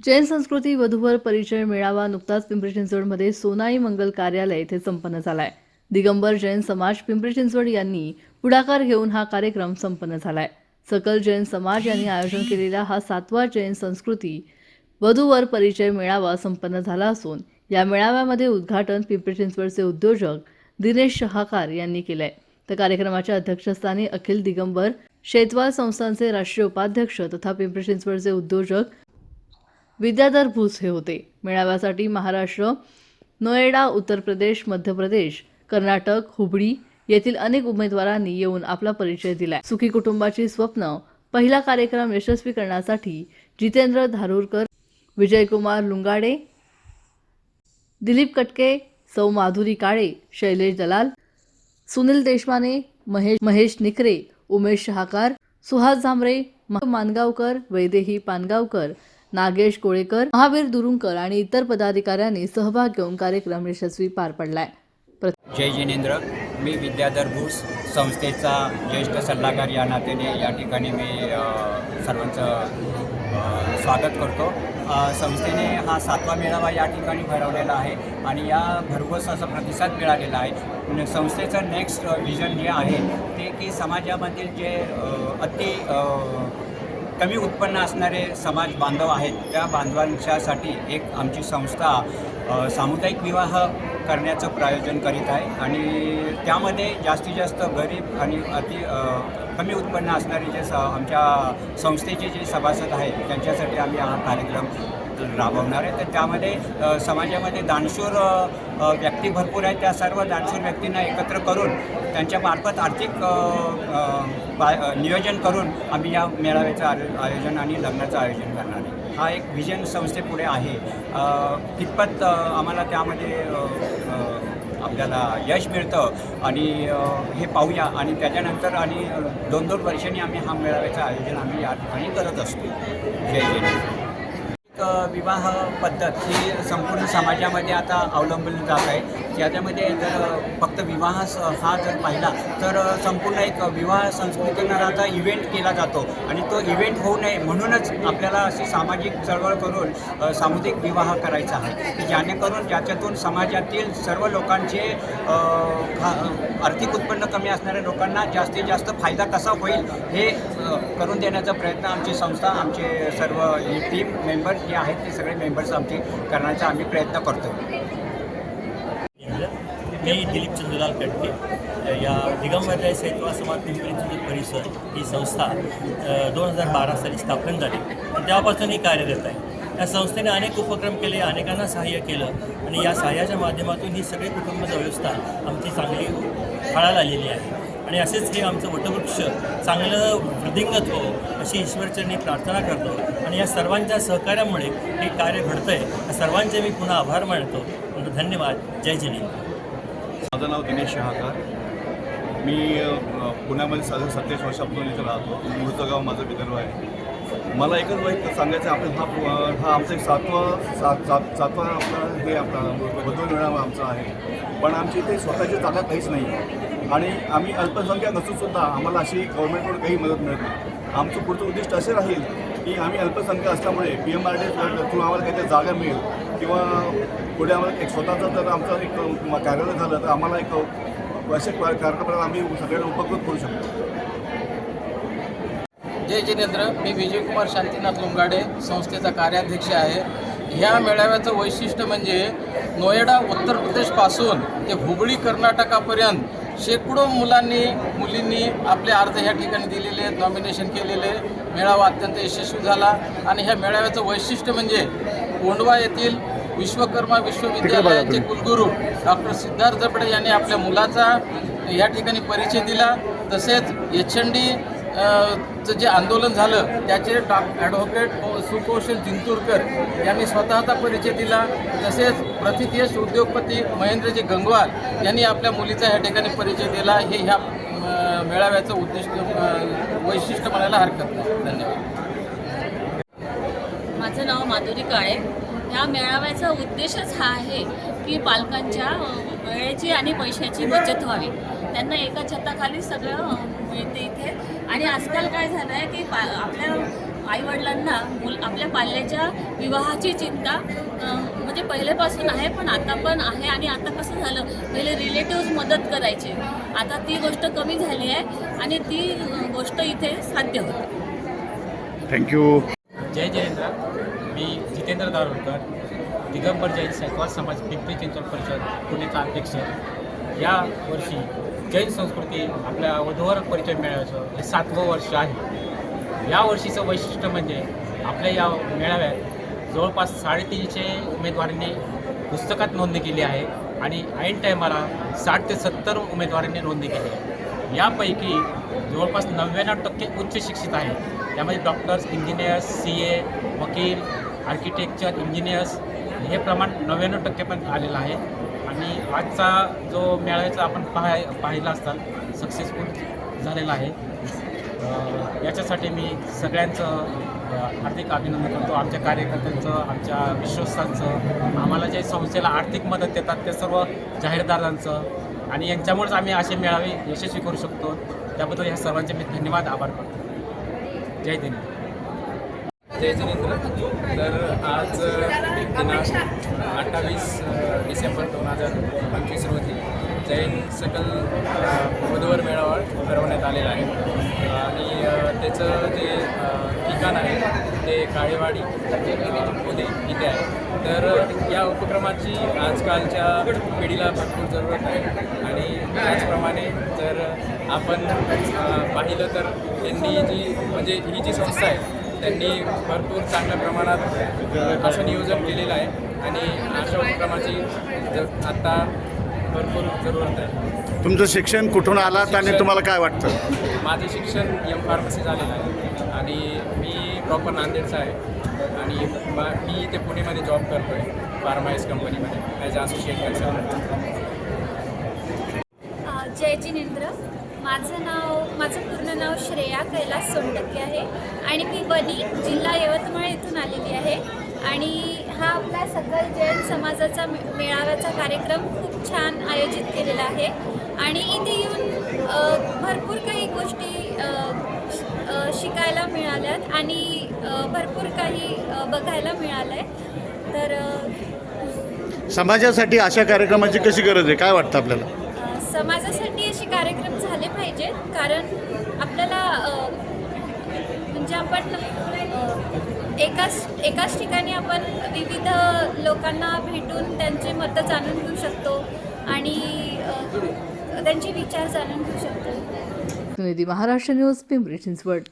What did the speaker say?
जैन संस्कृती वधूवर परिचय मेळावा नुकताच पिंपरी चिंचवडमध्ये सोनाई मंगल कार्यालय येथे संपन्न झालाय. दिगंबर जैन समाज पिंपरी चिंचवड यांनी पुढाकार घेऊन हा कार्यक्रम संपन्न झालाय. सकल जैन समाज यांनी आयोजन केलेला हा 7वा जैन संस्कृती वधूवर परिचय मेळावा संपन्न झाला असून या मेळाव्यामध्ये उद्घाटन पिंपरी चिंचवडचे उद्योजक दिनेश शहाकार यांनी केलंय. तर कार्यक्रमाच्या अध्यक्षस्थानी अखिल दिगंबर शेतवाल संस्थांचे राष्ट्रीय उपाध्यक्ष तथा पिंपरी चिंचवडचे उद्योजक विद्याधर भूस हे होते. मेळाव्यासाठी महाराष्ट्र, नोएडा, उत्तर प्रदेश, मध्य प्रदेश, कर्नाटक, हुबळी येथील अनेक उमेदवारांनी येऊन आपला परिचय दिलाय. सुखी कुटुंबाची स्वप्न पहिला कार्यक्रम यशस्वी करण्यासाठी जितेंद्र धारूरकर, विजयकुमार लुंगाडे, दिलीप कटके, सौ माधुरी काळे, शैलेश दलाल, सुनील देशमाने, महेश निकरे, उमेश शहाकार, सुहास झांबरे, मानगावकर, वैदेही पानगावकर, नागेश कोळेकर, महावीर दुरुंकर आणि इतर पदाधिकाऱ्यांनी सहभाग घेऊन कार्यक्रम यशस्वी पार पडलाय. जय जिनेंद्र. मी विद्याधर भूस, संस्थेचा ज्येष्ठ सल्लागार या नात्याने या ठिकाणी मी सर्वांचं स्वागत करतो. संस्थेने हा 7वा मेळावा या ठिकाणी भरवलेला आहे आणि या भरघोस असा प्रतिसाद मिळालेला आहे. संस्थेचं नेक्स्ट विजन जे आहे ते की समाजामधील जे अति कमी उत्पन्न असणारे समाज बांधव आहेत त्या बांधवांच्यासाठी एक आमची संस्था सामुदायिक विवाह करण्याचं प्रायोजन करीत आहे आणि त्यामध्ये जास्तीत जास्त गरीब आणि कमी उत्पन्न असणारे जे आमच्या संस्थेचे जे सभासद आहेत त्यांच्यासाठी आम्ही हा कार्यक्रम राबवणार आहे. तर त्यामध्ये समाजामध्ये दानशूर व्यक्ती भरपूर आहेत. त्या सर्व दानशूर व्यक्तींना एकत्र करून त्यांच्यामार्फत आर्थिक नियोजन करून आम्ही या मेळाव्याचं आयोजन आणि लग्नाचं आयोजन करणार आहे. हा एक विजन संस्थेपुढे आहे. कितपत आम्हाला त्यामध्ये आपल्याला यश मिळतं आणि हे पाहूया आणि त्याच्यानंतर आणि 2-2 वर्षांनी आम्ही हा मेळाव्याचं आयोजन आम्ही या ठिकाणी करत असतो. जय जय. विवाह पद्धत ही संपूर्ण समाजामध्ये आता अवलंबली जात आहे. त्याच्यामध्ये जर फक्त विवाह हा जर पाहिला तर संपूर्ण एक विवाह संस्कृतीनं आता इव्हेंट केला जातो आणि तो इव्हेंट होऊ नये म्हणूनच आपल्याला अशी सामाजिक चळवळ करून सामुदायिक विवाह करायचा आहे की जेणेकरून ज्याच्यातून समाजातील सर्व लोकांचे आर्थिक उत्पन्न कमी असणाऱ्या लोकांना जास्तीत जास्त फायदा कसा होईल हे करून देण्याचा प्रयत्न आमची संस्था, आमचे सर्व टीम मेंबर जे आहेत ते सगळे मेंबर्स आमचे करण्याचा आम्ही प्रयत्न करतो. मी दिलीप चंद्रलाल कटके. या दिगंबर सेतवा समाज पिंपरी चिंचवड परिसर ही संस्था 2012 साली स्थापन झाली आणि तेव्हापासून ही कार्यरत आहे. या संस्थेने अनेक उपक्रम केले, अनेकांना सहाय्य केलं आणि या सहाय्याच्या माध्यमातून ही सगळी कुटुंबाची व्यवस्था आमची चांगली फळाला आलेली आहे आणि असेच हे आमचं वटवृक्ष चांगलं वृद्धिंगत हो अशी ईश्वरचरणी प्रार्थना करतो आणि या सर्वांच्या सहकार्यामुळे हे कार्य घडतं आहे. या सर्वांचे मी पुन्हा आभार मानतो. धन्यवाद. जय जिनेंद्र. माझं नाव दिनेश शहाकार. मी पुण्यामध्ये 27 वर्षापासून इथं राहतो. मूळचं गाव माझं विदर्भ आहे. मला एकच वाईट सांगायचं आहे, आपलं हा आमचा एक सातवा आपला हे आपला वधू मेळावा आमचा आहे. पण आमची इथे स्वतःची जागा काहीच नाही आहे आणि आम्ही अल्पसंख्याक असूनसुद्धा आम्हाला अशी गव्हर्नमेंटकडून काही मदत मिळत नाही. आमचं पुढचं उद्दिष्ट असे राहील की आम्ही अल्पसंख्याक असल्यामुळे PMRD थ्रू आम्हाला काहीतरी जागा मिळेल किंवा पुढे आम्हाला एक स्वतःचं जर आमचं एक कार्यालय झालं तर आम्हाला एक असे कार्यक्रमाला आम्ही सगळ्यांना उपकृत करू शकतो. जय जिनेंद्र. मी विजयकुमार शांतीनाथ लुंगाडे, संस्थेचा कार्याध्यक्ष आहे. ह्या मेळाव्याचं वैशिष्ट्य म्हणजे नोएडा उत्तर प्रदेशपासून ते हुबळी कर्नाटकापर्यंत शेकडो मुलींनी आपले अर्ज ह्या ठिकाणी दिलेले आहेत, नॉमिनेशन केलेले. मेळावा अत्यंत यशस्वी झाला आणि ह्या मेळाव्याचं वैशिष्ट्य म्हणजे कोंढवा येथील विश्वकर्मा विश्वविद्यालयाचे कुलगुरू डॉक्टर सिद्धार्थ जबडे यांनी आपल्या मुलाचा या ठिकाणी परिचय दिला. तसेच HND चं जे आंदोलन झालं त्याचे ॲडव्होकेट सुकौशल जिंतूरकर यांनी स्वतःचा परिचय दिला. तसेच प्रथितयश उद्योगपती महेंद्रजी गंगवाल यांनी आपल्या मुलीचा या ठिकाणी परिचय दिला. हे ह्या मेळाव्याचं वैशिष्ट्य म्हणायला हरकत नाही. धन्यवाद. माझं नाव माधुरी काळे. ह्या मेळाव्याचा उद्देशच हा आहे की पालकांच्या वेळेची आणि पैशाची बचत व्हावी. त्यांना एका छताखाली सगळं मिळते इथे. आणि आजकाल काय झालं आहे की आपल्या आईवडिलांना आपल्या पाल्याच्या विवाहाची चिंता म्हणजे पहिल्यापासून आहे, पण आता पण आहे. आणि आता कसं झालं, पहिले रिलेटिव्ज मदत करायचे, आता ती गोष्ट कमी झाली आहे आणि ती गोष्ट इथे साध्य होते. थँक्यू. जय जयेंद्र. मी जितेंद्र दारोडकर, दिगंबर जैन सैकवाद समाज पिंपरी चिंचवड परिषद पुणेचा अध्यक्ष. या वर्षी जैन संस्कृती आपल्या वधूवर परिचय मेळाव्याचं हे 7वं वर्ष आहे. या वर्षीचं वैशिष्ट्य म्हणजे आपल्या या मेळाव्यात जवळपास 350 उमेदवारांनी पुस्तकात नोंदणी केली आहे आणि ऐन टायमाला 60 ते 70 उमेदवारांनी नोंदणी केली आहे. यापैकी जवळपास 99% उच्च शिक्षित आहे. त्यामध्ये डॉक्टर्स, इंजिनियर्स, CA, वकील, आर्किटेक्चर, इंजिनियर्स हे प्रमाण 99% पण आलेलं आहे. आणि आजचा जो मेळाव्याचा आपण पाहिला असताल सक्सेसफुल झालेला आहे. याच्यासाठी मी सगळ्यांचं हार्दिक अभिनंदन करतो. आमच्या कार्यकर्त्यांचं, आमच्या विश्वस्तांचं, आम्हाला जे संस्थेला आर्थिक मदत देतात ते सर्व जाहीरदारांचं, आणि यांच्यामुळेच आम्ही असे मेळावे यशस्वी करू शकतो. त्याबद्दल ह्या सर्वांचे मी धन्यवाद, आभार करतो. जय जिनेंद्र. जय जिनेंद्र. तर आज दिनांक 28 डिसेंबर 2025 रोजी जैन सकल वधूवर मेळावा भरवण्यात आलेला आहे. आणि त्याचं जे ठिकाण आहे ते काळेवाडी पुणे इथे आहे. तर या उपक्रमाची आजकालच्या पिढीला भरपूर जरूरत आहे. आणि त्याचप्रमाणे जर आपण पाहिलं तर त्यांनी ही जी संस्था आहे त्यांनी भरपूर चांगल्या प्रमाणात असं नियोजन केलेलं आहे. आणि अशा उपक्रमाची आत्ता भरपूर जरूरत आहे. तुमचं शिक्षण कुठून आलात आणि तुम्हाला काय वाटतं? माझं शिक्षण M.Pharmacy झालेलं आहे आणि मी प्रॉपर नांदेडचा आहे. आणि मी इथे पुणेमध्ये जॉब करतो आहे फार्माइज कंपनीमध्ये ॲज अ असोसिएट कन्सल्टंट. जय जिनेंद्र. माझं पूर्ण नाव श्रेया कैलास सोनटक्के आहे आणि मी बनी जिल्हा यवतमाळ येथून आलेली आहे. आणि हा आपला सकल जैन समाजाचा मेळाव्याचा कार्यक्रम खूप छान आयोजित केलेला आहे. आणि इथे येऊन भरपूर काही गोष्टी शिकायला मिळाल्यात आणि भरपूर काही बघायला मिळालं आहे. तर समाजासाठी अशा कार्यक्रमाची कशी गरज आहे, काय वाटतं आपल्याला? समाजासाठी असे कार्यक्रम झाले पाहिजेत, कारण आपल्याला म्हणजे आपण एकाच ठिकाणी आपण विविध लोकांना भेटून त्यांचे मतं जाणून घेऊ शकतो आणि त्यांचे विचार जाणून घेऊ शकतो. सुनिधी, महाराष्ट्र न्यूज, पिंपरी चिंचवड.